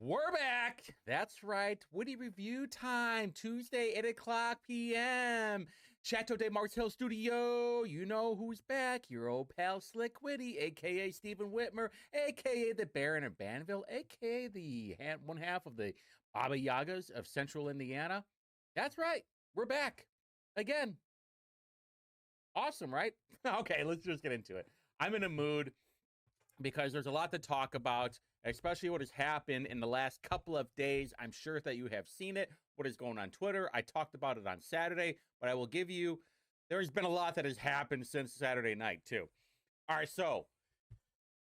We're back. That's right. Whitty review time. Tuesday, 8 o'clock p.m. Chateau de Mars Hill Studio. You know who's back. Your old pal Slick Whitty, a.k.a. Stephen Whitmer, a.k.a. the Baron of Banville, a.k.a. the one half of the Baba Yagas of Central Indiana. That's right. We're back. Again. Awesome, right? Okay, let's just get into it. I'm in a mood because there's a lot to talk about, especially what has happened in the last couple of days. I'm sure that you have seen it, what is going on Twitter. I talked about it on Saturday, but I will give you, there's been a lot that has happened since Saturday night, too. All right, so,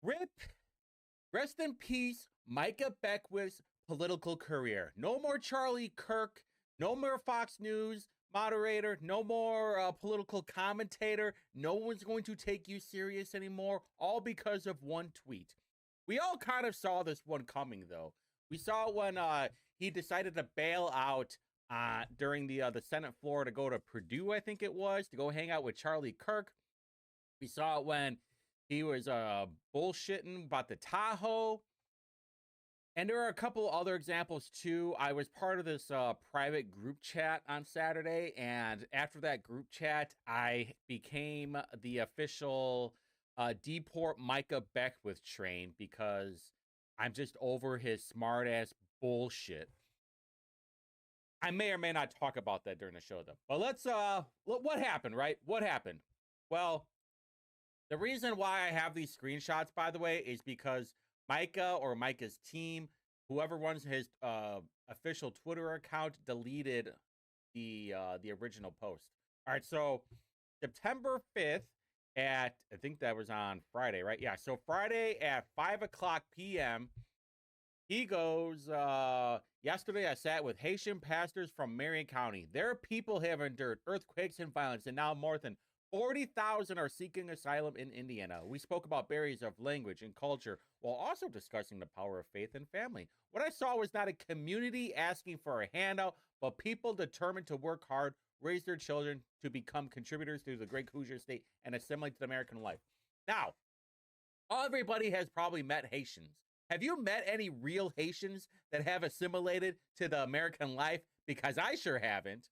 rest in peace, Micah Beckwith's political career. No more Charlie Kirk, no more Fox News moderator, no more political commentator. No one's going to take you serious anymore, all because of one tweet. We all kind of saw this one coming, though. We saw it when he decided to bail out during the Senate floor to go to Purdue, I think it was, to go hang out with Charlie Kirk. We saw it when he was bullshitting about the Tahoe. And there are a couple other examples, too. I was part of this private group chat on Saturday, and after that group chat, I became the official deport Micah Beckwith train because I'm just over his smart-ass bullshit. I may or may not talk about that during the show, though. But let's, what happened, right? What happened? Well, the reason why I have these screenshots, by the way, is because Micah or Micah's team, whoever runs his official Twitter account, deleted the original post. All right, so September 5th at, I think that was on Friday, right? Yeah, so Friday at 5 o'clock p.m., he goes, yesterday I sat with Haitian pastors from Marion County. Their people have endured earthquakes and violence, and now more than 40,000 are seeking asylum in Indiana. We spoke about barriers of language and culture while also discussing the power of faith and family. What I saw was not a community asking for a handout, but people determined to work hard, raise their children to become contributors to the great Hoosier state and assimilate to American life. Now, everybody has probably met Haitians. Have you met any real Haitians that have assimilated to the American life? Because I sure haven't.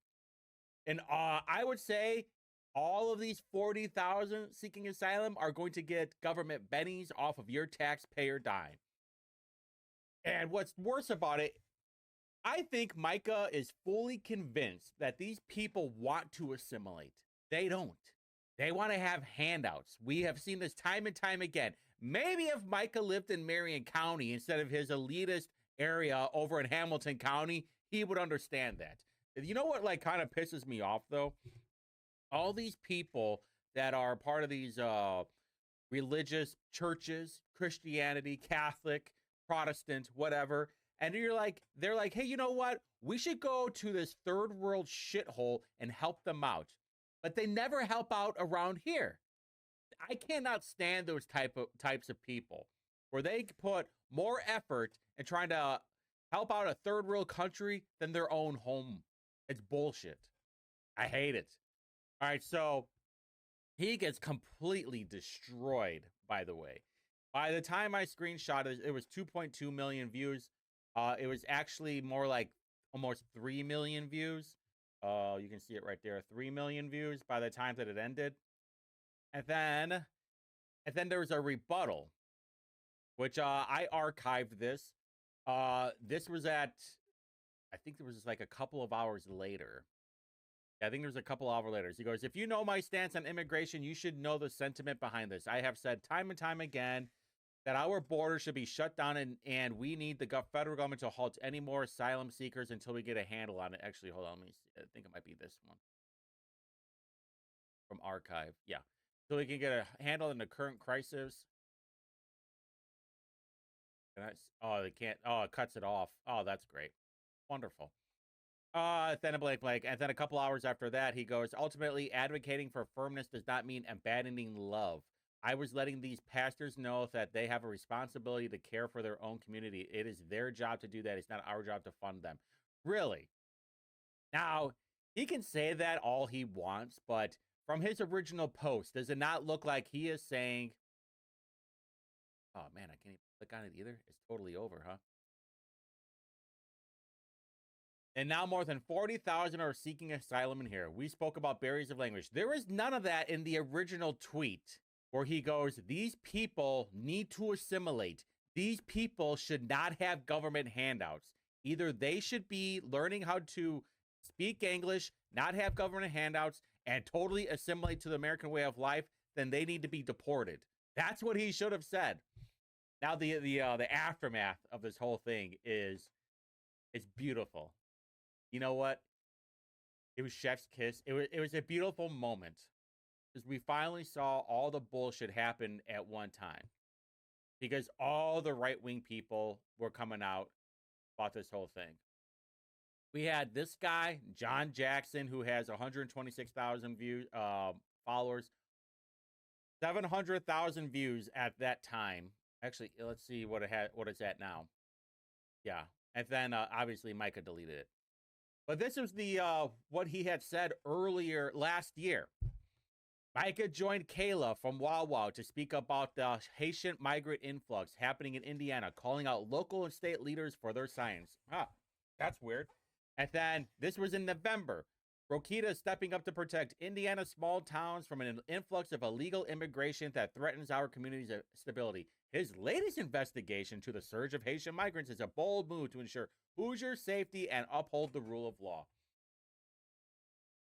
And I would say all of these 40,000 seeking asylum are going to get government bennies off of your taxpayer dime. And what's worse about it, I think Micah is fully convinced that these people want to assimilate. They don't. They want to have handouts. We have seen this time and time again. Maybe if Micah lived in Marion County instead of his elitist area over in Hamilton County, he would understand that. You know what, like, kind of pisses me off, though? All these people that are part of these religious churches, Christianity, Catholic, Protestant, whatever, and they're like, hey, you know what? We should go to this third world shithole and help them out. But they never help out around here. I cannot stand those types of people where they put more effort in trying to help out a third world country than their own home. It's bullshit. I hate it. All right, so he gets completely destroyed, by the way. By the time I screenshotted it, it was 2.2 million views. It was actually more like almost 3 million views. You can see it right there, 3 million views by the time that it ended. And then there was a rebuttal, which I archived this. This was at, I think there was like a couple of hours later. I think there was a couple hours later. He goes, if you know my stance on immigration, you should know the sentiment behind this. I have said time and time again that our border should be shut down and we need the federal government to halt any more asylum seekers until we get a handle on it. Actually, hold on. Let me see. I think it might be this one from archive. Yeah. So we can get a handle on the current crisis. Oh, they can't. Oh, it cuts it off. Oh, that's great. Wonderful. Then a blank. And then a couple hours after that, he goes, ultimately, advocating for firmness does not mean abandoning love. I was letting these pastors know that they have a responsibility to care for their own community. It is their job to do that. It's not our job to fund them. Really? Now, he can say that all he wants, but from his original post, does it not look like he is saying, oh, man, I can't even click on it either. It's totally over, huh? And now more than 40,000 are seeking asylum in here. We spoke about barriers of language. There is none of that in the original tweet where he goes, these people need to assimilate. These people should not have government handouts. Either they should be learning how to speak English, not have government handouts, and totally assimilate to the American way of life, then they need to be deported. That's what he should have said. Now the aftermath of this whole thing is it's beautiful. You know what? It was chef's kiss. It was a beautiful moment because we finally saw all the bullshit happen at one time because all the right-wing people were coming out about this whole thing. We had this guy, John Jackson, who has 126,000 views, followers, 700,000 views at that time. Actually, let's see what it's at now. Yeah, and then obviously Micah deleted it. But this was the what he had said earlier last year. Micah joined Kayla from Wawa to speak about the Haitian migrant influx happening in Indiana, calling out local and state leaders for their silence. That's weird. And then this was in November. Rokita is stepping up to protect Indiana small towns from an influx of illegal immigration that threatens our community's stability. His latest investigation to the surge of Haitian migrants is a bold move to ensure Hoosier safety and uphold the rule of law.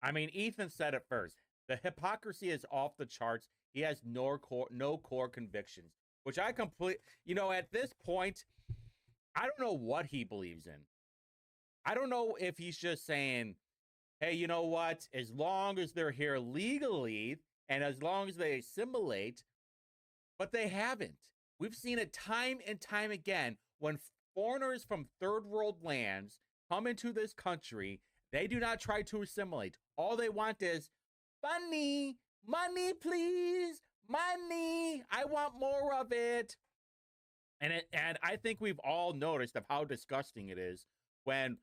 I mean, Ethan said it first. The hypocrisy is off the charts. He has no core convictions, which I at this point, I don't know what he believes in. I don't know if he's just saying, hey, you know what? As long as they're here legally and as long as they assimilate, but they haven't. We've seen it time and time again when foreigners from third world lands come into this country, they do not try to assimilate. All they want is money, money, please, money. I want more of it. And I think we've all noticed of how disgusting it is when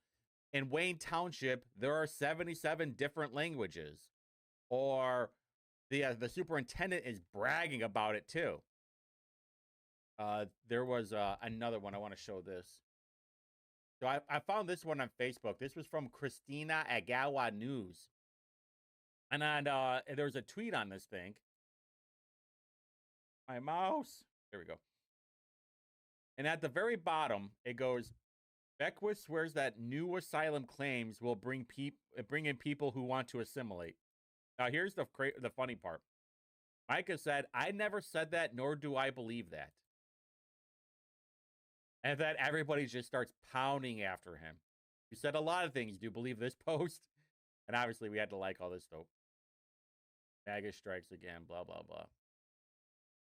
in Wayne Township there are 77 different languages, or the superintendent is bragging about it too. There was another one. I want to show this. So I found this one on Facebook. This was from Christina Agawa News. And then there was a tweet on this thing. My mouse. There we go. And at the very bottom, it goes, Beckwith swears that new asylum claims will bring in people who want to assimilate. Now, here's the funny part. Micah said, I never said that, nor do I believe that. And then everybody just starts pounding after him. You said a lot of things. Do you believe this post? And obviously, we had to like all this stuff. MAGA strikes again, blah, blah, blah.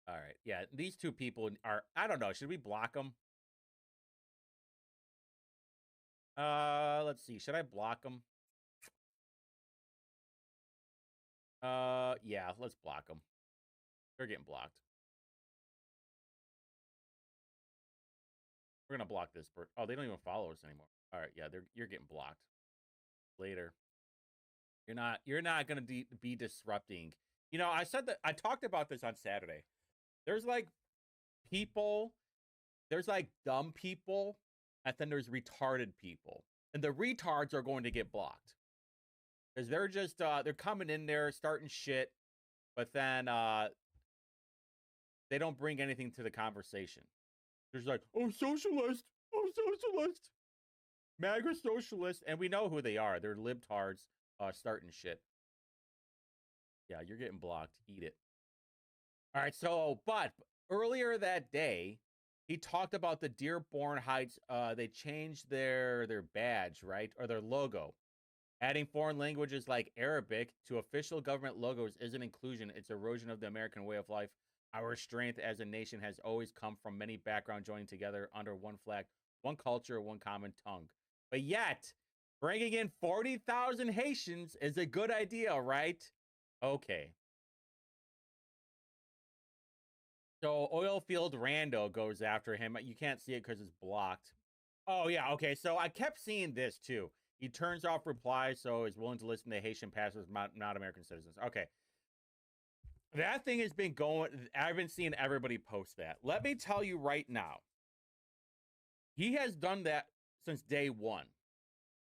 All right. Yeah, these two people are, I don't know. Should we block them? Let's see. Should I block them? Yeah, let's block them. They're getting blocked. We're gonna block this person. Oh, they don't even follow us anymore. All right, yeah, you're getting blocked. Later. You're not gonna be disrupting. You know, I said that I talked about this on Saturday. There's like people, there's like dumb people, and then there's retarded people. And the retards are going to get blocked. Because they're just they're coming in there starting shit, but then they don't bring anything to the conversation. There's like, oh, socialist, MAGA socialist, and we know who they are. They're libtards starting shit. Yeah, you're getting blocked. Eat it. All right, so, but earlier that day, he talked about the Dearborn Heights. They changed their badge, right, or their logo. Adding foreign languages like Arabic to official government logos isn't inclusion. It's erosion of the American way of life. Our strength as a nation has always come from many backgrounds joining together under one flag, one culture, one common tongue. But yet, bringing in 40,000 Haitians is a good idea, right? Okay. So Oilfield Rando goes after him. You can't see it because it's blocked. Oh, yeah. Okay. So I kept seeing this too. He turns off replies, so is willing to listen to Haitian pastors, not American citizens. Okay. That thing has been going. I've been seeing everybody post that. Let me tell you right now. He has done that since day one.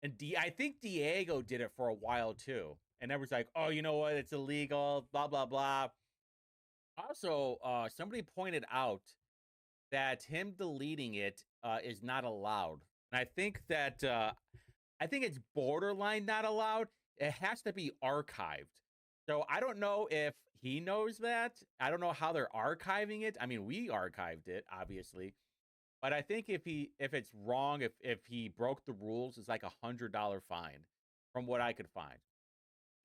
And I think Diego did it for a while too. And everyone's like, oh, you know what? It's illegal, blah, blah, blah. Also, somebody pointed out that him deleting it is not allowed. And I think it's borderline not allowed. It has to be archived. So I don't know if he knows that. I don't know how they're archiving it. I mean, we archived it, obviously. But I think if it's wrong, if he broke the rules, it's like $100 fine, from what I could find.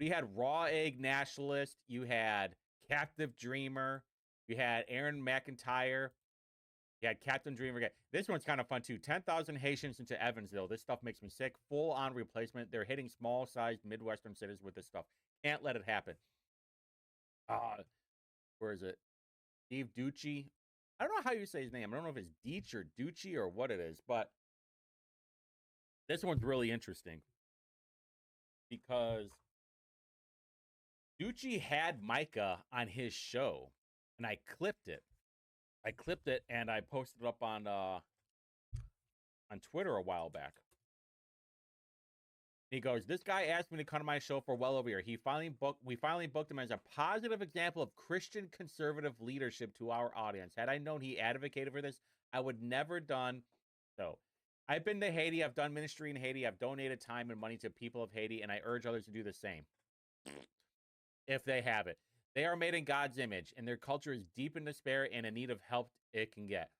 We had Raw Egg Nationalist, you had Captive Dreamer, you had Aaron McIntyre, you had Captain Dreamer. This one's kind of fun too. 10,000 Haitians into Evansville. This stuff makes me sick. Full on replacement. They're hitting small sized Midwestern cities with this stuff. Can't let it happen. Where is it? Steve Ducci. I don't know how you say his name. I don't know if it's Deech or Ducci or what it is, but this one's really interesting because Ducci had Micah on his show, and I clipped it. And I posted it up on Twitter a while back. He goes, "This guy asked me to come to my show for well over a year. We finally booked him as a positive example of Christian conservative leadership to our audience. Had I known he advocated for this, I would never done so. I've been to Haiti. I've done ministry in Haiti. I've donated time and money to people of Haiti, and I urge others to do the same if they have it. They are made in God's image, and their culture is deep in despair and in need of help it can get,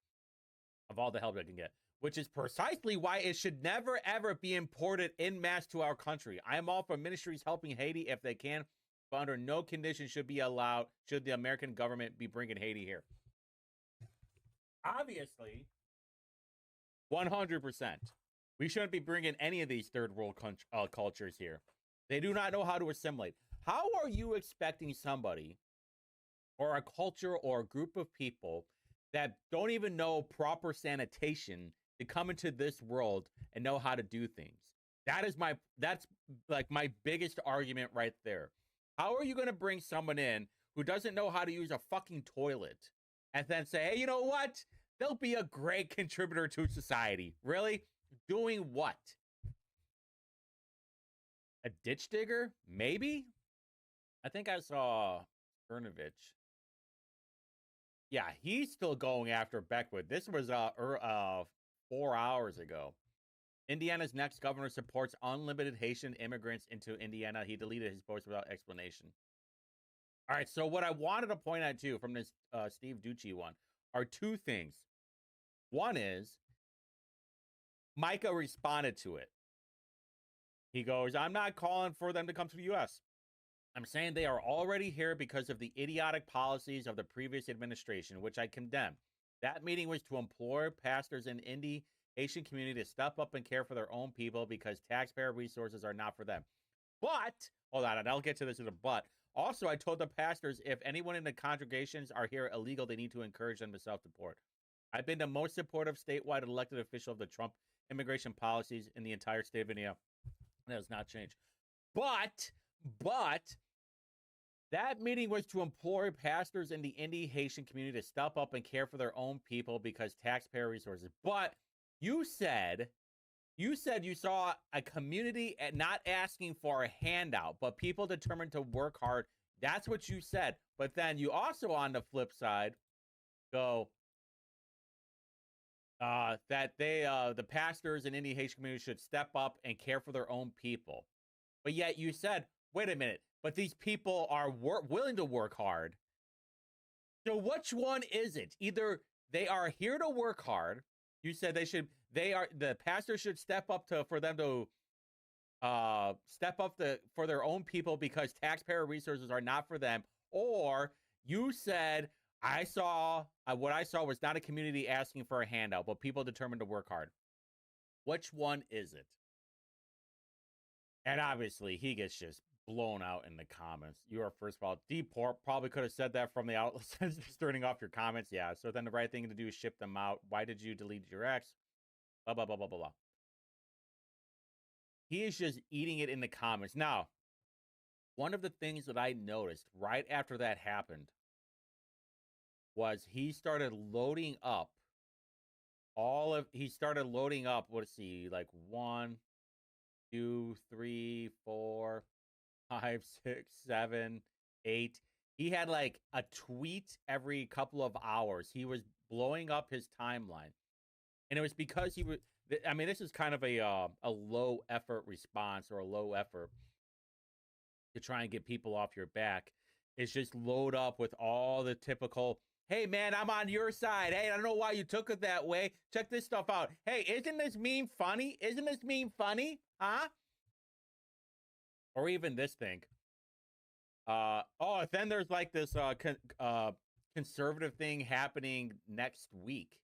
of all the help it can get, which is precisely why it should never, ever be imported en masse to our country. I am all for ministries helping Haiti if they can, but under no condition should the American government be bringing Haiti here." Obviously, 100%. We shouldn't be bringing any of these third world cultures here. They do not know how to assimilate. How are you expecting somebody or a culture or a group of people that don't even know proper sanitation to come into this world and know how to do things? That's like my biggest argument right there. How are you going to bring someone in who doesn't know how to use a fucking toilet and then say, hey, you know what? They'll be a great contributor to society. Really? Doing what? A ditch digger? Maybe? I think I saw Cernovich. Yeah, he's still going after Beckwith. This was 4 hours ago. Indiana's next governor supports unlimited Haitian immigrants into Indiana. He deleted his post without explanation. All right, so what I wanted to point out too from this Steve Ducci one are two things. One is Micah responded to it. He goes, "I'm not calling for them to come to the U.S. I'm saying they are already here because of the idiotic policies of the previous administration, which I condemn. That meeting was to implore pastors in Indy Haitian community to step up and care for their own people because taxpayer resources are not for them. But, hold on, and I'll get to this in a but. Also, I told the pastors if anyone in the congregations are here illegal, they need to encourage them to self-deport. I've been the most supportive statewide elected official of the Trump immigration policies in the entire state of Indiana. That has not changed. But that meeting was to implore pastors in the Indy Haitian community to step up and care for their own people because taxpayer resources. But you said you saw a community not asking for a handout, but people determined to work hard. That's what you said. But then you also, on the flip side, go that the pastors in Indy Haitian community should step up and care for their own people. But yet you said, wait a minute, but these people are willing to work hard. So which one is it? Either they are here to work hard. You said the pastor should step up for them to step up for their own people because taxpayer resources are not for them. Or you said, what I saw was not a community asking for a handout, but people determined to work hard. Which one is it? And obviously, he gets just blown out in the comments. You are, first of all, deport. Probably could have said that from the outlet, just turning off your comments. Yeah, so then the right thing to do is ship them out. Why did you delete your ex? Blah, blah, blah, blah, blah, blah. He is just eating it in the comments. Now, one of the things that I noticed right after that happened was he started loading up let's see, like 1, 2, 3, 4, 5, 6, 7, 8. He had like a tweet every couple of hours. He was blowing up his timeline, and it was because he was. I mean, this is kind of a low effort response or a low effort to try and get people off your back. It's just load up with all the typical. Hey man, I'm on your side. Hey, I don't know why you took it that way. Check this stuff out. Hey, isn't this meme funny? Isn't this meme funny? Huh? Or even this thing. Then there's like this conservative thing happening next week.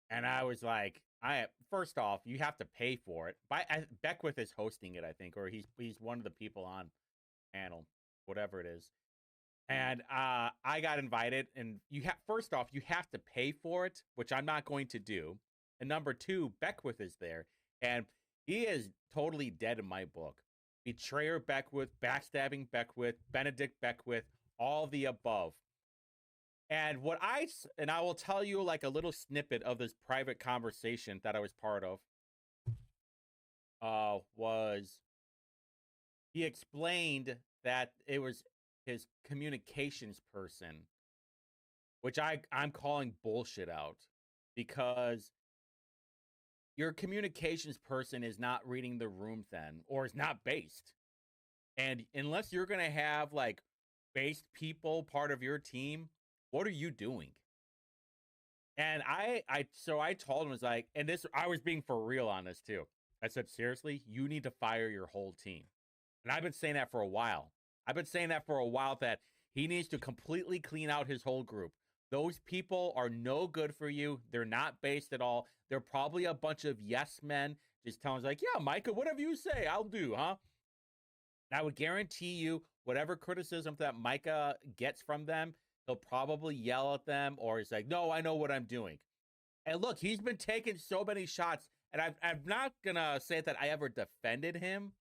And I was like, I first off, you have to pay for it. Beckwith is hosting it, I think, or he's one of the people on panel, whatever it is. And I got invited, and first off, you have to pay for it, which I'm not going to do. And number two, Beckwith is there, and he is totally dead in my book. Betrayer Beckwith, backstabbing Beckwith, Benedict Beckwith, all the above. And I will tell you like a little snippet of this private conversation that I was part of. Was he explained that it was his communications person, which I'm calling bullshit out, because your communications person is not reading the room then, or is not based. And unless you're going to have like based people part of your team, what are you doing? And I told him, was like, and this, I was being for real on this too. I said, seriously, you need to fire your whole team. And I've been saying that for a while. That he needs to completely clean out his whole group. Those people are no good for you. They're not based at all. They're probably a bunch of yes men just telling us like, yeah, Micah, whatever you say, I'll do, huh? And I would guarantee you, whatever criticism that Micah gets from them, he'll probably yell at them, or he's like, no, I know what I'm doing. And look, he's been taking so many shots, and I'm not going to say that I ever defended him,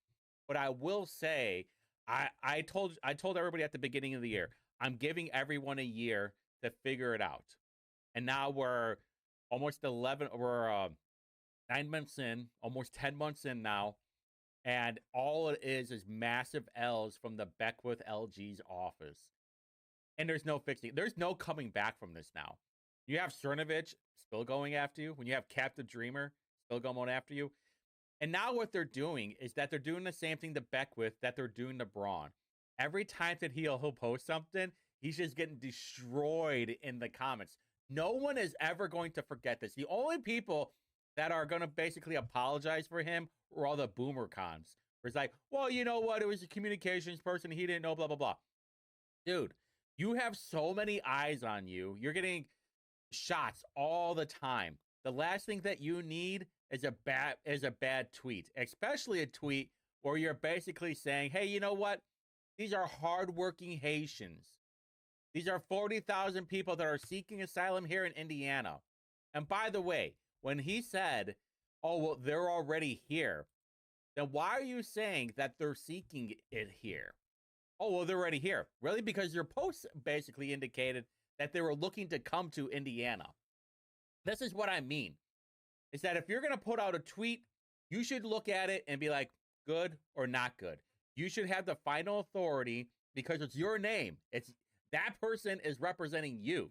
but I will say, I told everybody at the beginning of the year, I'm giving everyone a year to figure it out. And now we're almost 9 months in, almost 10 months in now. And all it is massive L's from the Beckwith LG's office. And there's no fixing. There's no coming back from this now. You have Cernovich still going after you. When you have Captain Dreamer still going after you. And now what they're doing is that they're doing the same thing to Beckwith that they're doing to Braun. Every time that he'll post something, he's just getting destroyed in the comments. No one is ever going to forget this. The only people that are going to basically apologize for him were all the boomer cons. Where it's like, well, you know what? It was a communications person. He didn't know, blah, blah, blah. Dude, you have so many eyes on you. You're getting shots all the time. The last thing that you need is a bad tweet, especially a tweet where you're basically saying, hey, you know what? These are hardworking Haitians. These are 40,000 people that are seeking asylum here in Indiana. And by the way, when he said, oh, well, they're already here, then why are you saying that they're seeking it here? Oh, well, they're already here. Really? Because your post basically indicated that they were looking to come to Indiana. This is what I mean. Is that if you're going to put out a tweet, you should look at it and be like, good or not good. You should have the final authority because it's your name. It's that person is representing you.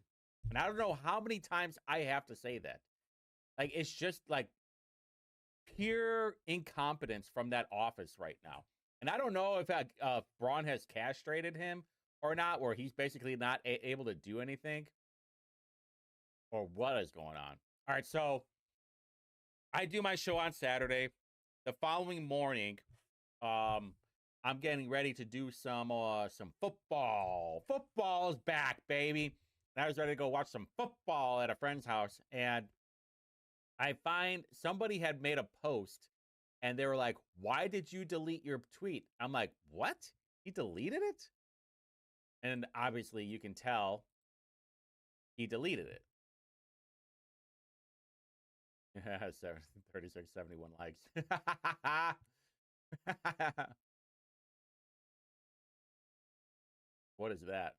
And I don't know how many times I have to say that. Like, it's just like pure incompetence from that office right now. And I don't know if Braun has castrated him or not, where he's basically not able to do anything, or what is going on. All right, so I do my show on Saturday. The following morning, I'm getting ready to do some football. Football's back, baby. And I was ready to go watch some football at a friend's house, and I find somebody had made a post, and they were like, why did you delete your tweet? I'm like, what? He deleted it? And obviously, you can tell he deleted it. 36, 71 likes. What is that?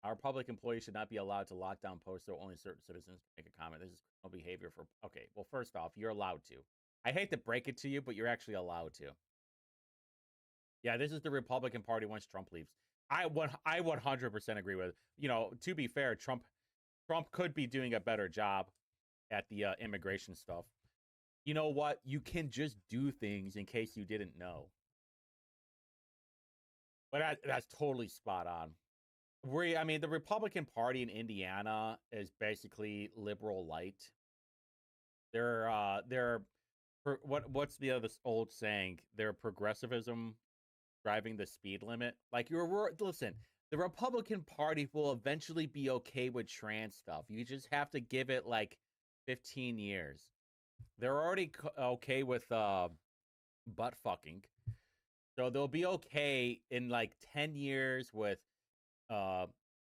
Our public employees should not be allowed to lock down posts so only certain citizens can make a comment. This is criminal behavior for... Okay, well, first off, you're allowed to. I hate to break it to you, but you're actually allowed to. Yeah, this is the Republican Party once Trump leaves. I 100% agree with. To be fair, Trump could be doing a better job at the immigration stuff. You know what? You can just do things in case you didn't know. But that's totally spot on. The Republican Party in Indiana is basically liberal light. They're what's the other old saying? They're progressivism driving the speed limit. Like listen, the Republican Party will eventually be okay with trans stuff. You just have to give it like 15 years. They're already okay with butt fucking. So they'll be okay in like 10 years with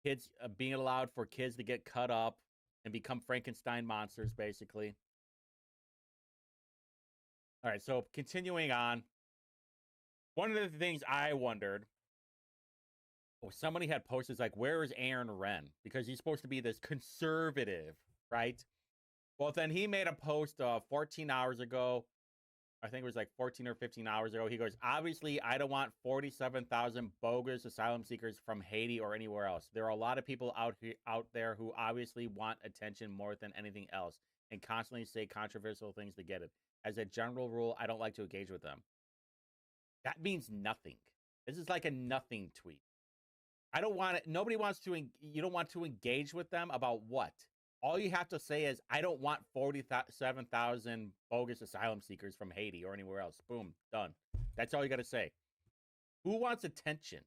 kids being allowed for kids to get cut up and become Frankenstein monsters, basically. All right, so continuing on. One of the things I wondered, somebody had posted like, where is Aaron Wren? Because he's supposed to be this conservative, right? Well, then he made a post 14 hours ago. I think it was like 14 or 15 hours ago. He goes, obviously, I don't want 47,000 bogus asylum seekers from Haiti or anywhere else. There are a lot of people out there who obviously want attention more than anything else and constantly say controversial things to get it. As a general rule, I don't like to engage with them. That means nothing. This is like a nothing tweet. I don't want it. Nobody wants to. You don't want to engage with them about what? All you have to say is, I don't want 47,000 bogus asylum seekers from Haiti or anywhere else. Boom, done. That's all you got to say. Who wants attention?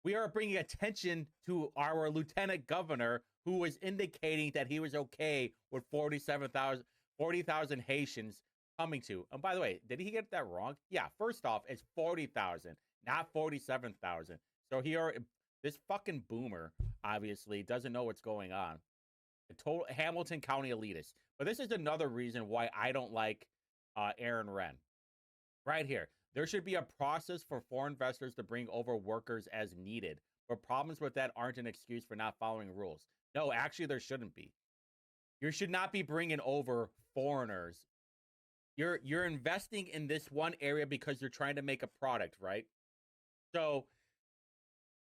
We are bringing attention to our lieutenant governor, who was indicating that he was okay with 40,000 Haitians coming to. And by the way, did he get that wrong? Yeah, first off, it's 40,000, not 47,000. So this fucking boomer obviously doesn't know what's going on. A total Hamilton County elitist. But this is another reason why I don't like Aaron Wren. Right here. There should be a process for foreign investors to bring over workers as needed. But problems with that aren't an excuse for not following rules. No, actually, there shouldn't be. You should not be bringing over foreigners. You're investing in this one area because you're trying to make a product, right? So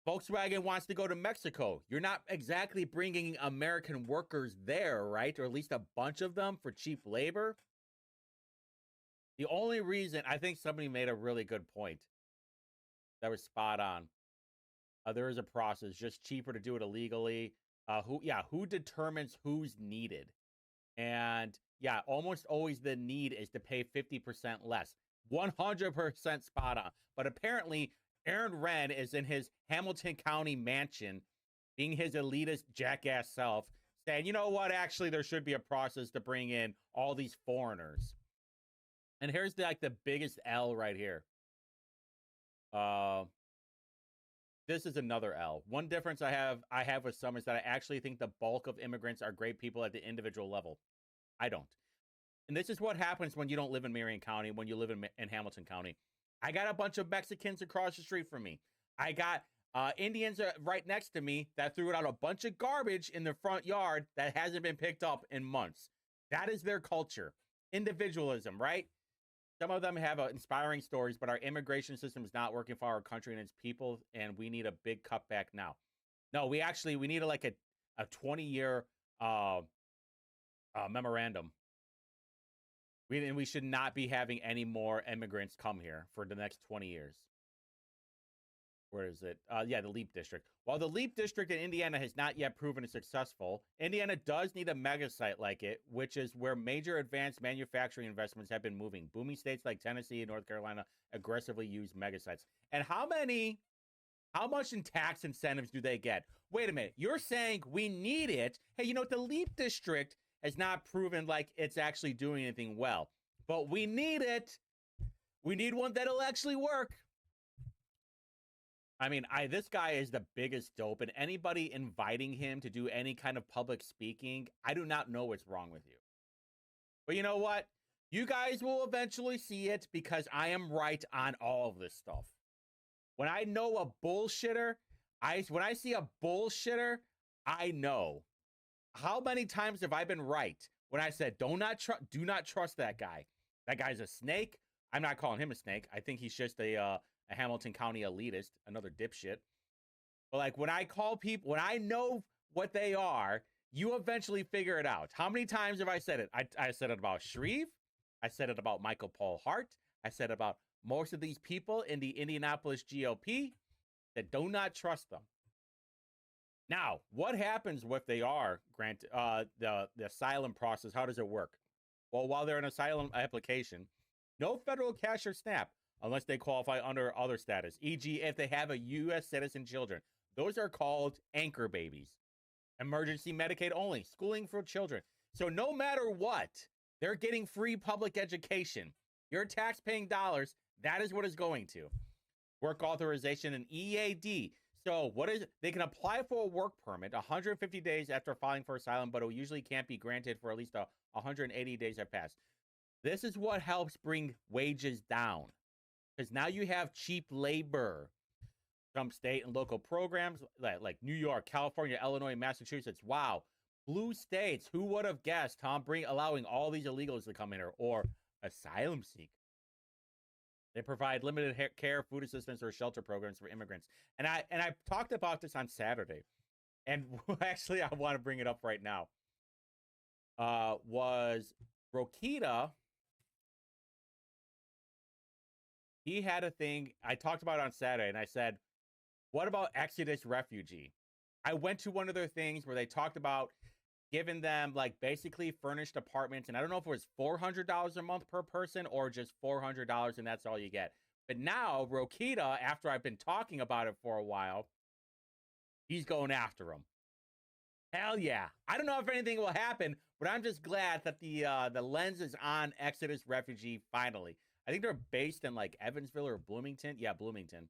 Volkswagen wants to go to Mexico. You're not exactly bringing American workers there, right? Or at least a bunch of them for cheap labor. The only reason, I think somebody made a really good point that was spot on. There is a process, just cheaper to do it illegally. Who determines who's needed? And yeah, almost always the need is to pay 50% less. 100% spot on. But apparently, Aaron Wren is in his Hamilton County mansion, being his elitist jackass self, saying, you know what, actually, there should be a process to bring in all these foreigners. And here's the biggest L right here. This is another L. One difference I have with some is that I actually think the bulk of immigrants are great people at the individual level. I don't. And this is what happens when you don't live in Marion County, when you live in Hamilton County. I got a bunch of Mexicans across the street from me. I got Indians right next to me that threw out a bunch of garbage in the front yard that hasn't been picked up in months. That is their culture. Individualism, right? Some of them have inspiring stories, but our immigration system is not working for our country and its people, and we need a big cutback now. No, we need a 20-year memorandum. We should not be having any more immigrants come here for the next 20 years. Where is it? The LEAP district. While the LEAP district in Indiana has not yet proven successful, Indiana does need a mega site like it, which is where major advanced manufacturing investments have been moving. Booming states like Tennessee and North Carolina aggressively use mega sites. And how much in tax incentives do they get? Wait a minute. You're saying we need it. Hey, the LEAP district has not proven like it's actually doing anything well, but we need it. We need one that'll actually work. I mean, this guy is the biggest dope, and anybody inviting him to do any kind of public speaking, I do not know what's wrong with you. But you know what? You guys will eventually see it because I am right on all of this stuff. When I know a bullshitter, when I see a bullshitter, I know. How many times have I been right when I said do not trust that guy? That guy's a snake. I'm not calling him a snake. I think he's just a Hamilton County elitist, another dipshit. But like when I call people, when I know what they are, you eventually figure it out. How many times have I said it? I said it about Shreve. I said it about Michael Paul Hart. I said about most of these people in the Indianapolis GOP that do not trust them. Now, what happens if they are granted the asylum process? How does it work? Well, while they're in asylum application, no federal cash or SNAP unless they qualify under other status, e.g., if they have a U.S. citizen children. Those are called anchor babies. Emergency Medicaid only, schooling for children. So no matter what, they're getting free public education. Your tax-paying dollars, that is what it's going to. Work authorization and EAD. So what is it? They can apply for a work permit 150 days after filing for asylum, but it usually can't be granted for at least 180 days have passed. This is what helps bring wages down, because now you have cheap labor. Some state and local programs like New York, California, Illinois, Massachusetts. Wow, blue states. Who would have guessed? Tom, allowing all these illegals to come in here, or asylum seekers. They provide limited care, food assistance, or shelter programs for immigrants. And I talked about this on Saturday, and actually I want to bring it up right now. Was Rokita? He had a thing I talked about on Saturday, and I said, what about Exodus refugee? I went to one of their things where they talked about giving them like basically furnished apartments. And I don't know if it was $400 a month per person or just $400 and that's all you get. But now Rokita, after I've been talking about it for a while, he's going after them. Hell yeah. I don't know if anything will happen, but I'm just glad that the lens is on Exodus refugee finally. I think they're based in like Evansville or Bloomington. Yeah, Bloomington.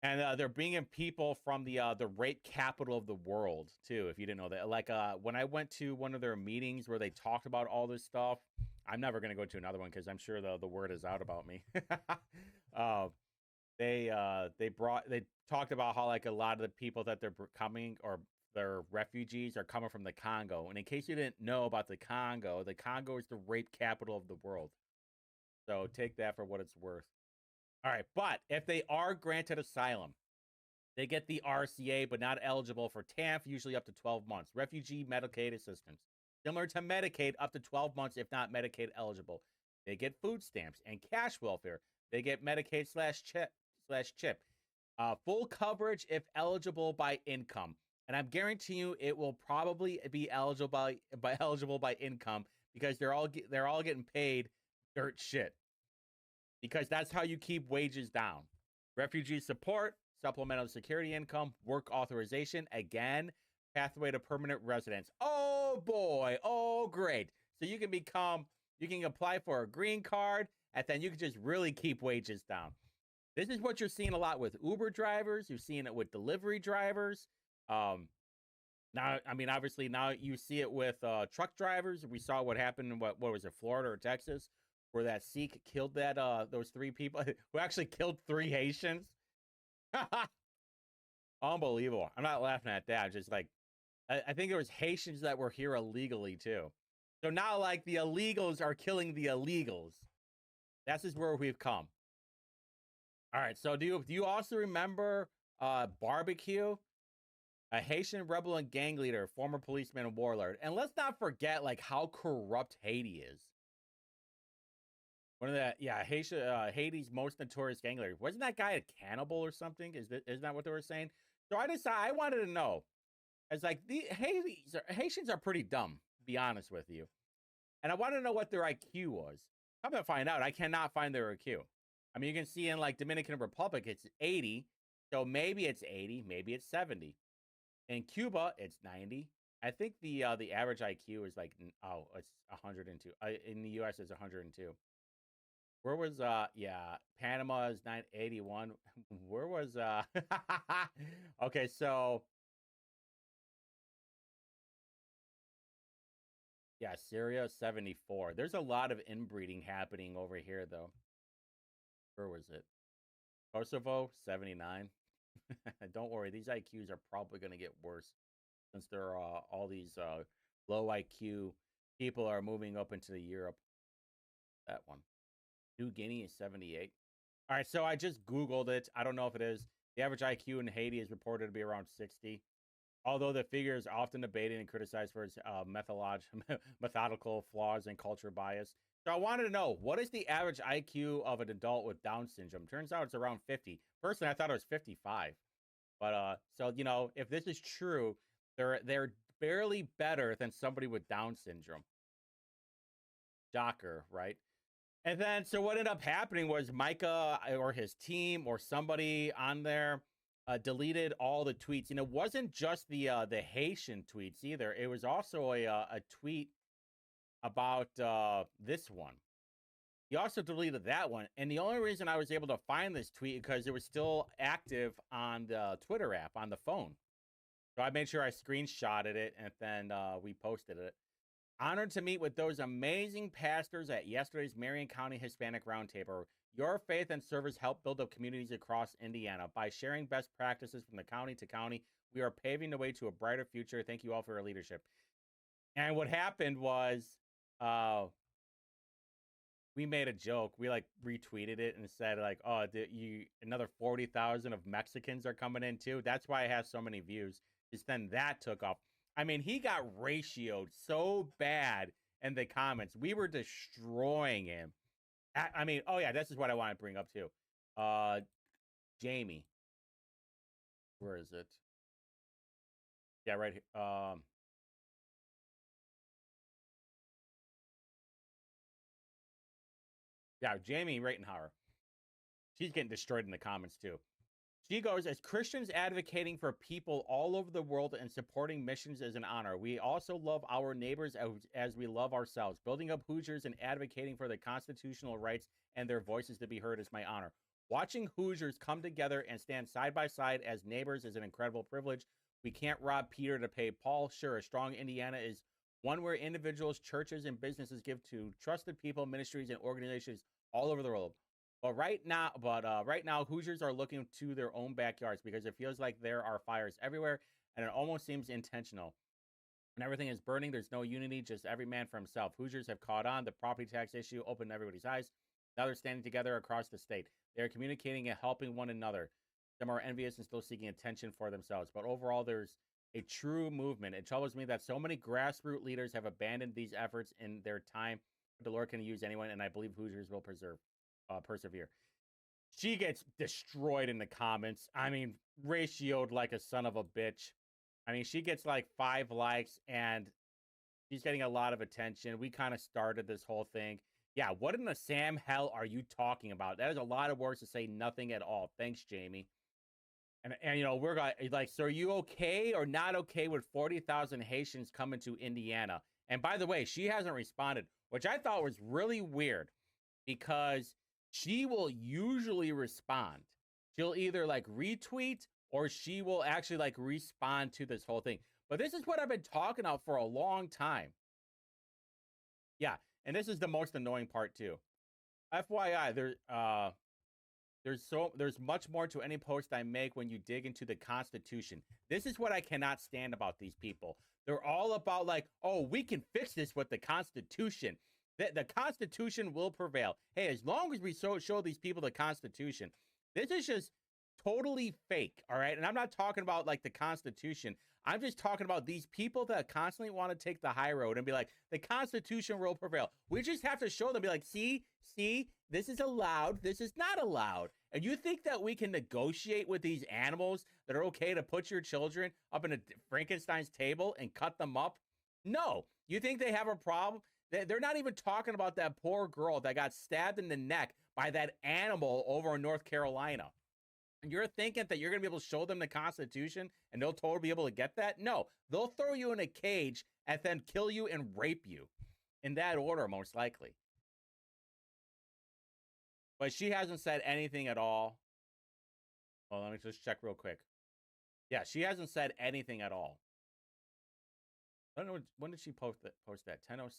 And they're bringing people from the rape capital of the world too. If you didn't know that, like when I went to one of their meetings where they talked about all this stuff, I'm never going to go to another one because I'm sure the word is out about me. They talked about how like a lot of the people that they're coming or their refugees are coming from the Congo. And in case you didn't know about the Congo is the rape capital of the world. So take that for what it's worth. All right, but if they are granted asylum, they get the RCA, but not eligible for TANF, usually up to 12 months. Refugee Medicaid assistance, similar to Medicaid, up to 12 months if not Medicaid eligible. They get food stamps and cash welfare. They get Medicaid /CHIP. Full coverage if eligible by income. And I'm guaranteeing you it will probably be eligible by income because they're all getting paid dirt shit. Because that's how you keep wages down. Refugee support, supplemental security income, work authorization, again, pathway to permanent residence. Oh boy, oh great. So you can apply for a green card, and then you can just really keep wages down. This is what you're seeing a lot with Uber drivers. You're seeing it with delivery drivers. Now, I mean, obviously now you see it with truck drivers. We saw what happened in what was it, Florida or Texas, where that Sikh killed those 3 people who actually killed 3 Haitians. Unbelievable. I'm not laughing at that. Just like, I think there was Haitians that were here illegally too. So now like the illegals are killing the illegals. This is where we've come. All right. So do you also remember Barbecue? A Haitian rebel and gang leader, former policeman and warlord. And let's not forget like how corrupt Haiti is. One of the Haiti's most notorious gang leader. Wasn't that guy a cannibal or something? Isn't that what they were saying? So I wanted to know. It's like the Haitians are pretty dumb, to be honest with you. And I want to know what their IQ was. I'm gonna find out. I cannot find their IQ. I mean, you can see in like Dominican Republic, it's 80. So maybe it's 80, maybe it's 70. In Cuba, it's 90. I think the average IQ is like it's 102. In the US, it's 102. Where was Panama is 981. Where was okay, so yeah, Syria 74. There's a lot of inbreeding happening over here though. Where was it? Kosovo 79. Don't worry, these IQs are probably going to get worse since there are all these low IQ People are moving up into Europe. That one. New Guinea is 78. All right, so I just Googled it. I don't know if it is. The average IQ in Haiti is reported to be around 60. Although the figure is often debated and criticized for its methodical flaws and culture bias. So I wanted to know, what is the average IQ of an adult with Down syndrome? Turns out it's around 50. Personally, I thought it was 55. But so you know, if this is true, they're barely better than somebody with Down syndrome. Shocker, right? And then, so what ended up happening was Micah or his team or somebody on there deleted all the tweets. And it wasn't just the Haitian tweets either. It was also a tweet about this one. He also deleted that one. And the only reason I was able to find this tweet because it was still active on the Twitter app on the phone. So I made sure I screenshotted it and then we posted it. Honored to meet with those amazing pastors at yesterday's Marion County Hispanic Roundtable. Your faith and service help build up communities across Indiana. By sharing best practices from the county to county, we are paving the way to a brighter future. Thank you all for your leadership. And what happened was we made a joke. We like retweeted it and said like, "Oh, another 40,000 of Mexicans are coming in too." That's why it has so many views. Just then that took off. I mean, he got ratioed so bad in the comments. We were destroying him. I mean, oh yeah, this is what I want to bring up too. Jamie. Where is it? Yeah, right here. Yeah, Jamie Reitenhauer. She's getting destroyed in the comments too. She goes, as Christians advocating for people all over the world and supporting missions is an honor. We also love our neighbors as we love ourselves. Building up Hoosiers and advocating for the constitutional rights and their voices to be heard is my honor. Watching Hoosiers come together and stand side by side as neighbors is an incredible privilege. We can't rob Peter to pay Paul. Sure, a strong Indiana is one where individuals, churches, and businesses give to trusted people, ministries, and organizations all over the world. Right now, Hoosiers are looking to their own backyards because it feels like there are fires everywhere, and it almost seems intentional. When everything is burning, there's no unity, just every man for himself. Hoosiers have caught on. The property tax issue opened everybody's eyes. Now they're standing together across the state. They are communicating and helping one another. Some are envious and still seeking attention for themselves, but overall, there's a true movement. It troubles me that so many grassroots leaders have abandoned these efforts in their time. The Lord can use anyone, and I believe Hoosiers will persevere. She gets destroyed in the comments. I mean, ratioed like a son of a bitch. I mean, she gets like 5 likes and she's getting a lot of attention. We kind of started this whole thing. Yeah, what in the Sam hell are you talking about? That is a lot of words to say nothing at all. Thanks, Jamie. And you know, we're going like, so are you okay or not okay with 40,000 Haitians coming to Indiana? And by the way, she hasn't responded, which I thought was really weird because she will usually respond. She'll either like retweet or she will actually like respond to this whole thing. But this is what I've been talking about for a long time. Yeah, and this is the most annoying part too. FYI, there's much more to any post I make when you dig into the Constitution. This is what I cannot stand about these people. They're all about like, oh, we can fix this with the Constitution. The Constitution will prevail. Hey, as long as we show these people the Constitution, this is just totally fake, all right? And I'm not talking about like the Constitution. I'm just talking about these people that constantly want to take the high road and be like, the Constitution will prevail. We just have to show them, be like, see, this is allowed, this is not allowed. And you think that we can negotiate with these animals that are okay to put your children up in a Frankenstein's table and cut them up? No. You think they have a problem? They're not even talking about that poor girl that got stabbed in the neck by that animal over in North Carolina. And you're thinking that you're going to be able to show them the Constitution and they'll totally be able to get that? No. They'll throw you in a cage and then kill you and rape you. In that order, most likely. But she hasn't said anything at all. Well, let me just check real quick. Yeah, she hasn't said anything at all. I don't know, when did she post that? 10:07.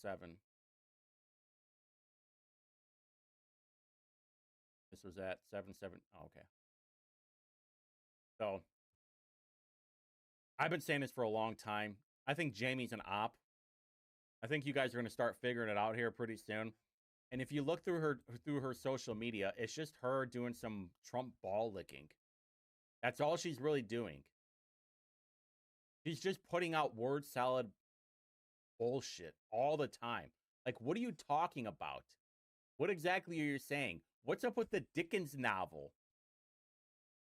This was at 7:07. Oh, okay. So I've been saying this for a long time. I think Jamie's an op. I think you guys are going to start figuring it out here pretty soon. And if you look through her social media, it's just her doing some Trump ball licking. That's all she's really doing. She's just putting out word salad bullshit all the time. Like, what are you talking about? What exactly are you saying? What's up with the Dickens novel?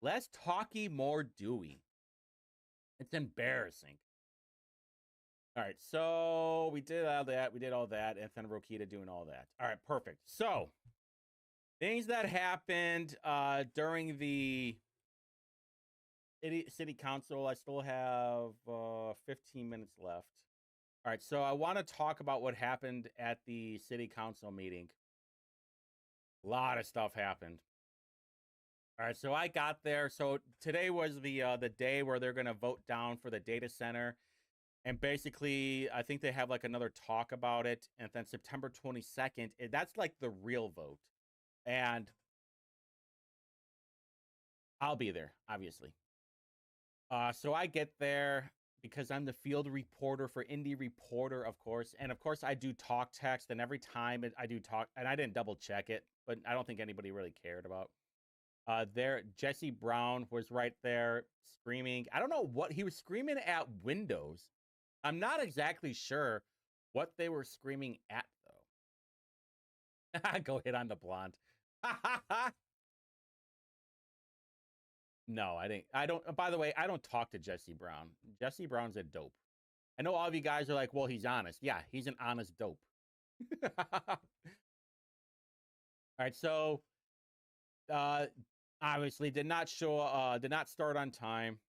Less talky, more doing. It's embarrassing. All right, so we did all that. We did all that. And then Rokita doing all that. All right, perfect. So, things that happened during the city council. I still have 15 minutes left. All right, so I want to talk about what happened at the city council meeting. A lot of stuff happened. All right, so I got there. So today was the day where they're going to vote down for the data center. And basically, I think they have like another talk about it. And then September 22nd, that's like the real vote. And I'll be there, obviously. So I get there because I'm the field reporter for Indie Reporter, of course. And of course, I do talk text. And every time I do talk, and I didn't double check it, but I don't think anybody really cared about. There, Jesse Brown was right there screaming. I don't know what he was screaming at Windows. I'm not exactly sure what they were screaming at, though. Go hit on the blonde. No, I didn't. I don't. By the way, I don't talk to Jesse Brown. Jesse Brown's a dope. I know all of you guys are like, well, he's honest. Yeah, he's an honest dope. All right, so obviously did not start on time.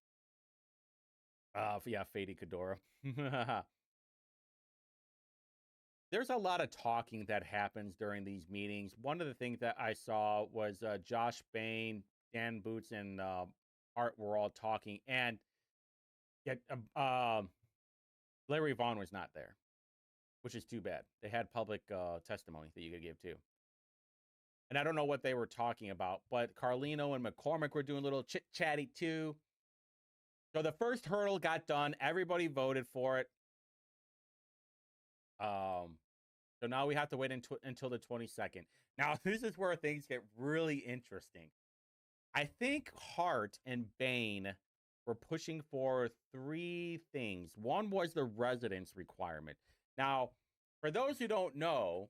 Yeah, Fady Kadora. There's a lot of talking that happens during these meetings. One of the things that I saw was Josh Bain, Dan Boots, and Art were all talking, and yet Larry Vaughn was not there, which is too bad. They had public testimony that you could give too. And I don't know what they were talking about, but Carlino and McCormick were doing a little chit-chatty too. So the first hurdle got done. Everybody voted for it. So now we have to wait until the 22nd. Now, this is where things get really interesting. I think Hart and Bain were pushing for 3 things. One was the residence requirement. Now, for those who don't know,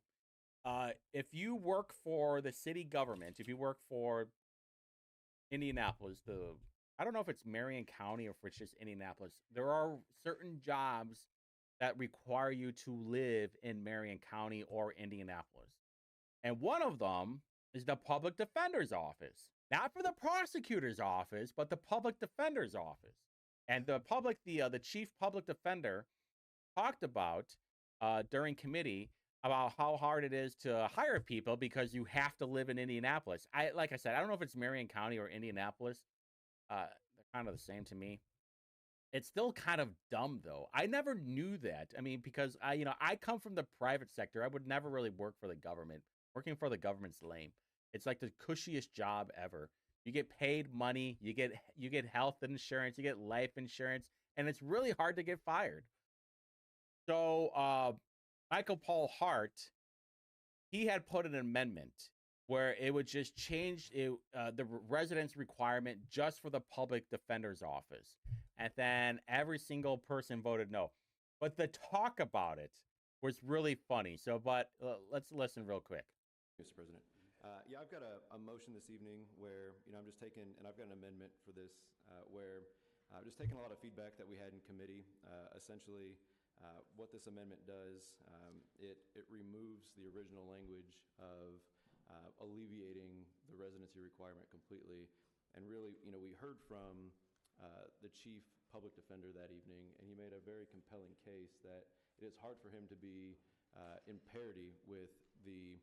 if you work for the city government, if you work for Indianapolis, I don't know if it's Marion County or if it's just Indianapolis, there are certain jobs that require you to live in Marion County or Indianapolis. And one of them is the public defender's office. Not for the prosecutor's office, but the public defender's office. And the chief public defender talked about during committee about how hard it is to hire people because you have to live in Indianapolis. Like I said, I don't know if it's Marion County or Indianapolis. They're kind of the same to me. It's still kind of dumb though. I never knew that. I mean, because I come from the private sector. I would never really work for the government. Working for the government's lame. It's like the cushiest job ever. You get paid money, you get health insurance, you get life insurance, and it's really hard to get fired. So Michael Paul Hart, he had put an amendment where it would just change the residence requirement just for the public defender's office. And then every single person voted no. But the talk about it was really funny. So, but let's listen real quick. Mr. President. Yeah, I've got a motion this evening where, I'm just taking, and I've got an amendment for this where I'm just taking a lot of feedback that we had in committee. Essentially, what this amendment does, it removes the original language of alleviating the residency requirement completely. And really, we heard from the chief public defender that evening, and he made a very compelling case that it is hard for him to be in parity with the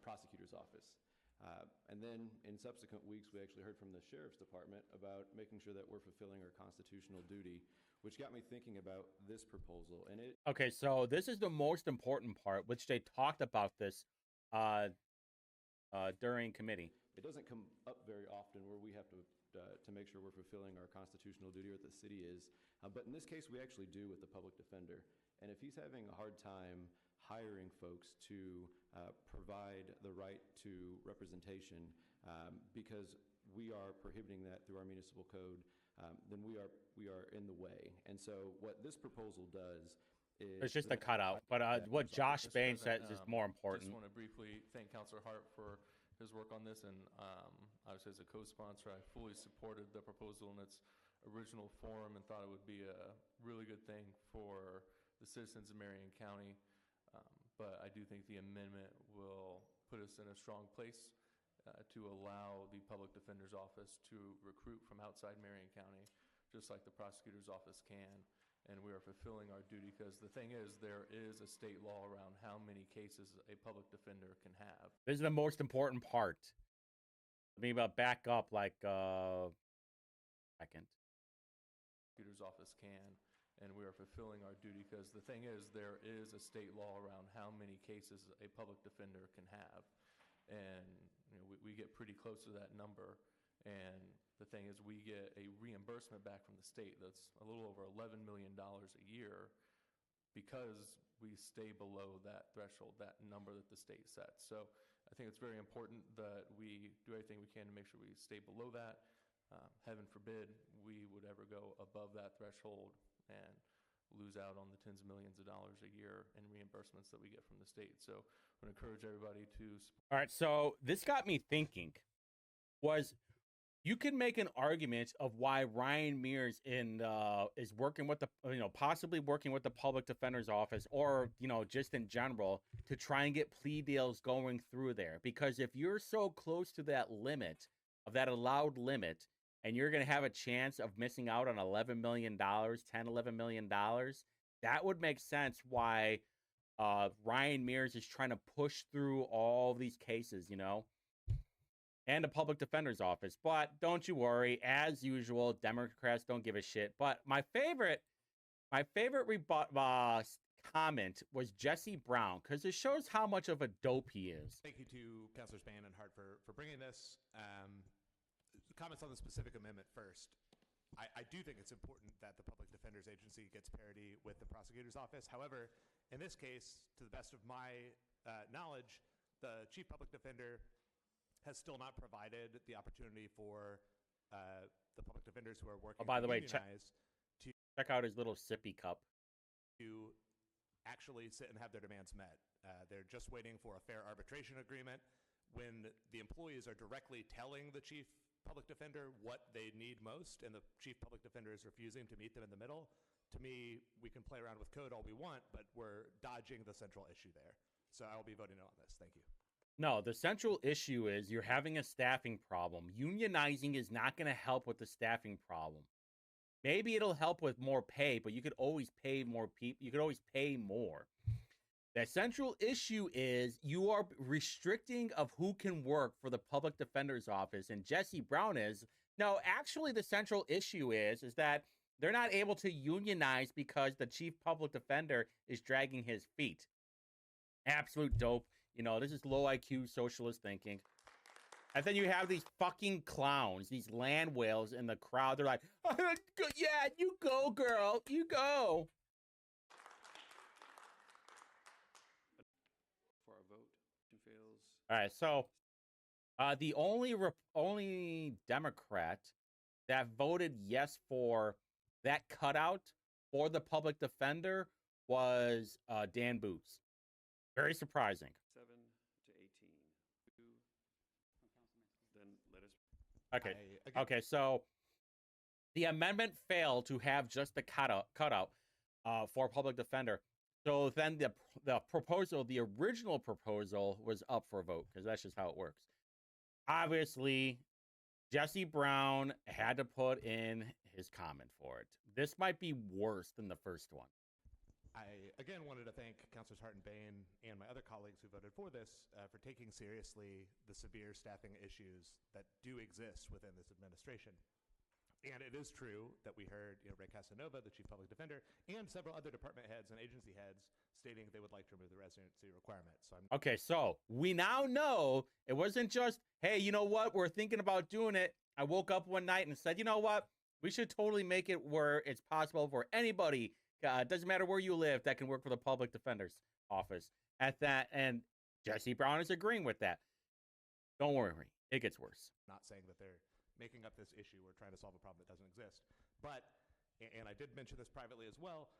prosecutor's office. And then in subsequent weeks, we actually heard from the sheriff's department about making sure that we're fulfilling our constitutional duty, which got me thinking about this proposal. And okay, so this is the most important part, which they talked about this during committee. It doesn't come up very often where we have to make sure we're fulfilling our constitutional duty, or what the city is. But in this case, we actually do with the public defender. And if he's having a hard time hiring folks to provide the right to representation because we are prohibiting that through our municipal code, then we are in the way. And so what this proposal does is... It's just a cutout. But what Josh Bain says is more important. Just want to briefly thank Councilor Hart for his work on this, and obviously as a co-sponsor, I fully supported the proposal in its original form and thought it would be a really good thing for the citizens of Marion County. But I do think the amendment will put us in a strong place to allow the Public Defender's Office to recruit from outside Marion County, just like the Prosecutor's Office can. And we are fulfilling our duty because the thing is, there is a state law around how many cases a public defender can have. This is the most important part. Let me back up like second. Prosecutor's Office can, and we are fulfilling our duty because the thing is, there is a state law around how many cases a public defender can have. And we get pretty close to that number. And the thing is, we get a reimbursement back from the state that's a little over $11 million a year because we stay below that threshold, that number that the state sets. So I think it's very important that we do everything we can to make sure we stay below that. Heaven forbid we would ever go above that threshold and lose out on the tens of millions of dollars a year in reimbursements that we get from the state. So I would encourage everybody to... All right, so this got me thinking. You can make an argument of why Ryan Mears is working with the, possibly working with the Public Defender's Office, or, just in general, to try and get plea deals going through there. Because if you're so close to that limit, of that allowed limit, and you're going to have a chance of missing out on $11 million, $11 million, that would make sense why Ryan Mears is trying to push through all these cases, and the Public Defender's Office. But don't you worry, as usual, Democrats don't give a shit. But my favorite comment was Jesse Brown, because it shows how much of a dope he is. Thank you to Councilors Bain and Hart for bringing this. Comments on the specific amendment first. I do think it's important that the Public Defender's Agency gets parity with the Prosecutor's Office. However, in this case, to the best of my knowledge, the Chief Public Defender has still not provided the opportunity for the public defenders who are working by the way, check out his little sippy cup. To actually sit and have their demands met. They're just waiting for a fair arbitration agreement. When the employees are directly telling the Chief Public Defender what they need most, and the Chief Public Defender is refusing to meet them in the middle, to me, we can play around with code all we want, but we're dodging the central issue there. So I will be voting no on this. Thank you. No, the central issue is you're having a staffing problem. Unionizing is not going to help with the staffing problem. Maybe it'll help with more pay, but you could always pay more people. You could always pay more. The central issue is you are restricting of who can work for the Public Defender's Office. And Jesse Brown is. No, actually, the central issue is that they're not able to unionize because the Chief Public Defender is dragging his feet. Absolute dope. This is low IQ socialist thinking. And then you have these fucking clowns, these land whales in the crowd. They're like, yeah, you go, girl. You go. For our vote, it fails. All right, so the only Democrat that voted yes for that cutout for the public defender was Dan Boots. Very surprising. 7 to 18. Then let us. Okay. Okay. So the amendment failed to have just the cutout for public defender. So then the proposal, the original proposal, was up for a vote because that's just how it works. Obviously, Jesse Brown had to put in his comment for it. This might be worse than the first one. I, again, wanted to thank Councilors Hart and Bain and my other colleagues who voted for this for taking seriously the severe staffing issues that do exist within this administration. And it is true that we heard Ray Casanova, the Chief Public Defender, and several other department heads and agency heads stating they would like to remove the residency requirement. Okay, so we now know it wasn't just, hey, you know what, we're thinking about doing it. I woke up one night and said, you know what, we should totally make it where it's possible for anybody it doesn't matter where you live, that can work for the public defender's office. At that, and Jesse Brown is agreeing with that. Don't worry, it gets worse. Not saying that they're making up this issue or trying to solve a problem that doesn't exist. But, and I did mention this privately as well,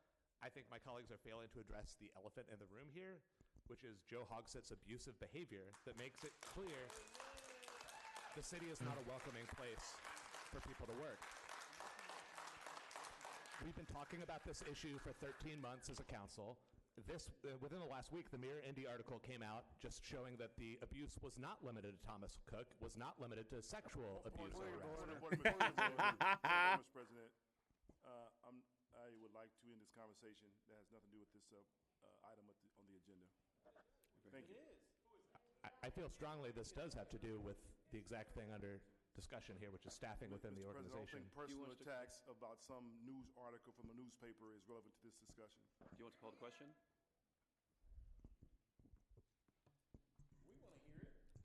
I think my colleagues are failing to address the elephant in the room here, which is Joe Hogsett's abusive behavior that makes it clear the city is not a welcoming place for people to work. We've been talking about this issue for 13 months as a council. Within the last week, the Mirror Indy article came out just showing that the abuse was not limited to Thomas Cook, was not limited to sexual abuse or harassment. Mr. President, I would like to end this conversation that has nothing to do with this item on the agenda. Thank you. I feel strongly this does have to do with the exact thing under discussion here, which is staffing within the Mr. President, I don't organization. think personal attacks about some news article from a newspaper is relevant to this discussion. Do you want to call the question?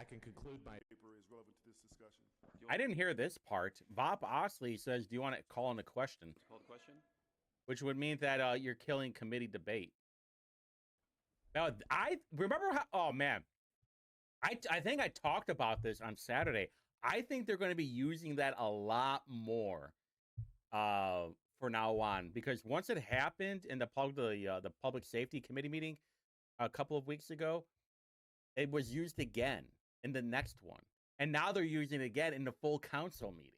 I can conclude my Paper is relevant to this discussion. I didn't hear this part. Vop Osley says, do you want to call in a question? Call the question? Which would mean that you're killing committee debate. Now, I remember how, oh man, I think I talked about this on Saturday. I think they're going to be using that a lot more for now on, because once it happened in the public safety committee meeting a couple of weeks ago, it was used again in the next one. And now they're using it again in the full council meeting.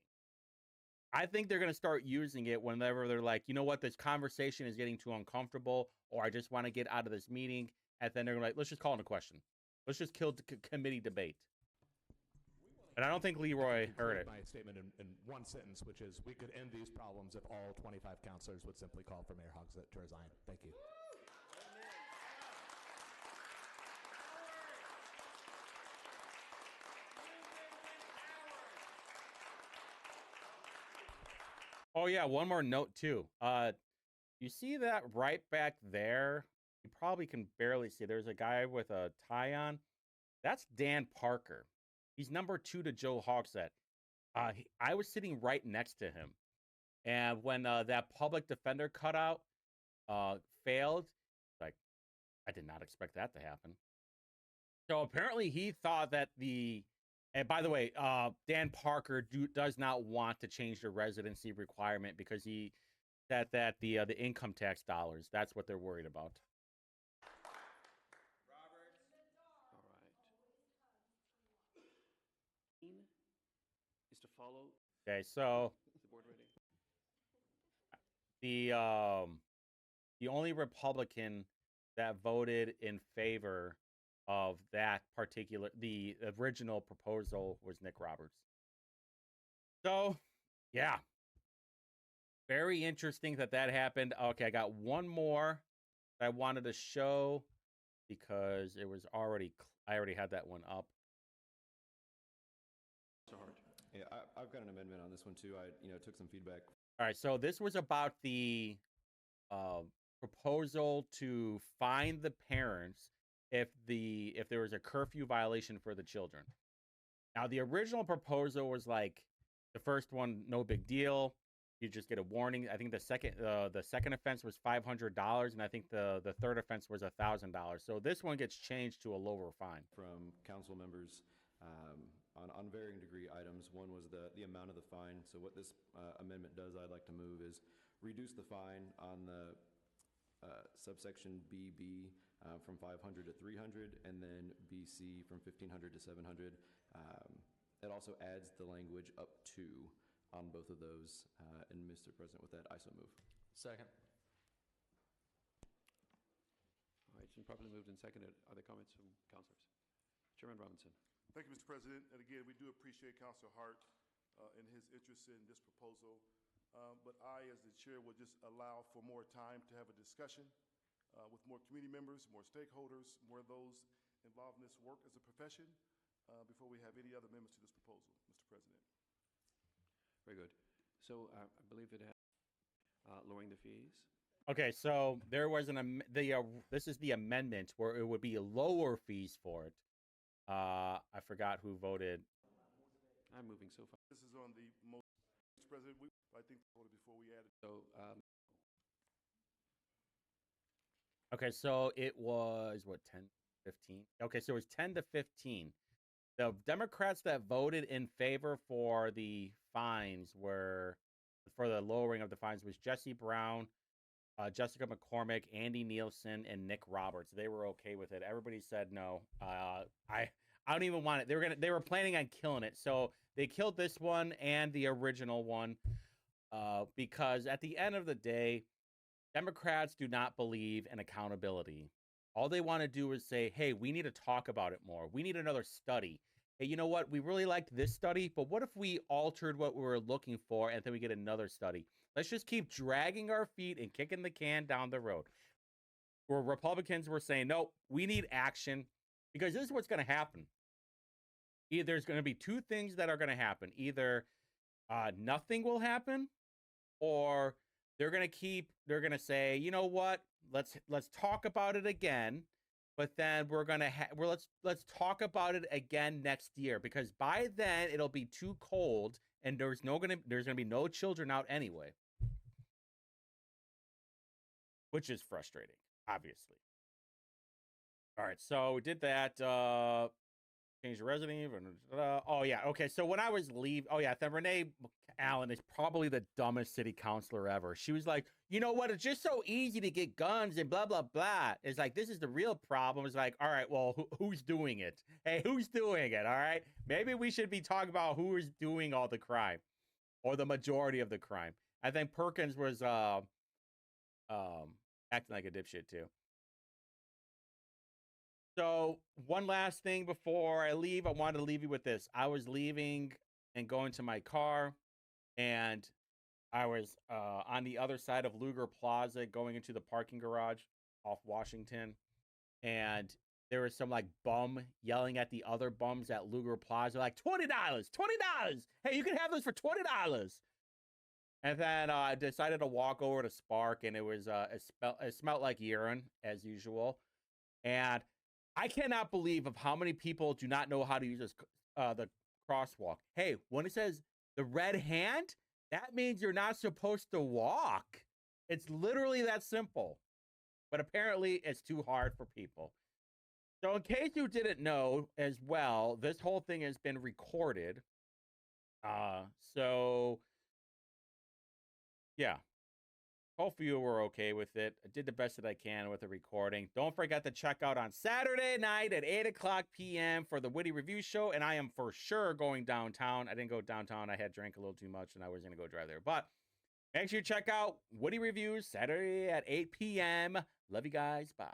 I think they're going to start using it whenever they're like, you know what, this conversation is getting too uncomfortable, or I just want to get out of this meeting. And then they're like, let's just call in a question. Let's just kill the committee debate. And I don't think Leroy heard it. My statement in one sentence, which is we could end these problems if all 25 councilors would simply call for Mayor Hogsett to resign. Thank you. Oh yeah, one more note too. You see that right back there? You probably can barely see. There's a guy with a tie on. That's Dan Parker. He's number 2 to Joe Hogsett. I was sitting right next to him, and when that public defender cutout failed, like, I did not expect that to happen. So apparently he thought that and by the way, Dan Parker does not want to change the residency requirement because he said that the income tax dollars, that's what they're worried about. All right. Is to follow. Okay, so Is the board ready? the only Republican that voted in favor of that the original proposal was Nick Roberts. So, yeah. Very interesting that happened. Okay, I got one more that I wanted to show because it was I already had that one up. So hard. Yeah, I've got an amendment on this one too. I took some feedback. All right, so this was about the proposal to fine the parents if there was a curfew violation for the children. Now, the original proposal was like the first one, no big deal. You just get a warning. I think the second offense was $500, and I think the third offense was $1,000. So this one gets changed to a lower fine. From council members on varying degree items. One was the amount of the fine. So what this amendment does, I'd like to move, is reduce the fine on the subsection BB from 500 to 300, and then BC from 1,500 to 700. It also adds the language up to on both of those. And Mr. President, with that, I so move. Second. All right, it's been properly moved and seconded. Other comments from councilors? Chairman Robinson. Thank you, Mr. President. And again, we do appreciate Councilor Hart and his interest in this proposal. But I, as the chair, will just allow for more time to have a discussion with more community members, more stakeholders, more of those involved in this work as a profession before we have any other amendments to this proposal, Mr. President. Very good. So I believe it has lowering the fees. Okay, so there was this is the amendment where it would be lower fees for it. I forgot who voted. I'm moving so far. This is on the most, Mr. President, I think voted before we added. So Okay, so it was what 10, 15? Okay, so it was 10 to 15. The Democrats that voted in favor for the fines were for the lowering of the fines was Jesse Brown, Jessica McCormick, Andy Nielsen, and Nick Roberts. They were okay with it. Everybody said no. I don't even want it. They were planning on killing it. So they killed this one and the original one because at the end of the day, Democrats do not believe in accountability. All they want to do is say, hey, we need to talk about it more. We need another study. Hey, you know what? We really liked this study, but what if we altered what we were looking for and then we get another study? Let's just keep dragging our feet and kicking the can down the road. Where Republicans were saying, no, we need action because this is what's going to happen. Either there's going to be two things that are going to happen. Either nothing will happen, or they're going to say, you know what? Let's talk about it again, but then let's talk about it again next year because by then it'll be too cold and there's going to be no children out anyway. Which is frustrating, obviously. All right, so we did that. Change the resident. Oh yeah, okay. So when I was leaving, then Renee Allen is probably the dumbest city councilor ever. She was like, you know what? It's just so easy to get guns and blah blah blah. It's like this is the real problem. It's like, all right, well, who's doing it? Hey, who's doing it? All right, maybe we should be talking about who is doing all the crime, or the majority of the crime. I think Perkins was acting like a dipshit too. So one last thing before I leave, I wanted to leave you with this. I was leaving and going to my car, and I was on the other side of Luger Plaza going into the parking garage off Washington, and there was some like bum yelling at the other bums at Luger Plaza, like $20, $20. Hey, you can have this for $20. And then I decided to walk over to Spark, and it was it smelled like urine as usual. And I cannot believe of how many people do not know how to use this, the crosswalk. Hey, when it says the red hand, that means you're not supposed to walk. It's literally that simple. But apparently it's too hard for people. So in case you didn't know as well, this whole thing has been recorded. So yeah. Hopefully you were okay with it. I did the best that I can with the recording. Don't forget to check out on Saturday night at 8 o'clock p.m. for the Whitty Review Show, and I am for sure going downtown. I didn't go downtown. I had drank a little too much, and I was going to go drive there. But make sure you check out Whitty Reviews Saturday at 8 p.m. Love you guys. Bye.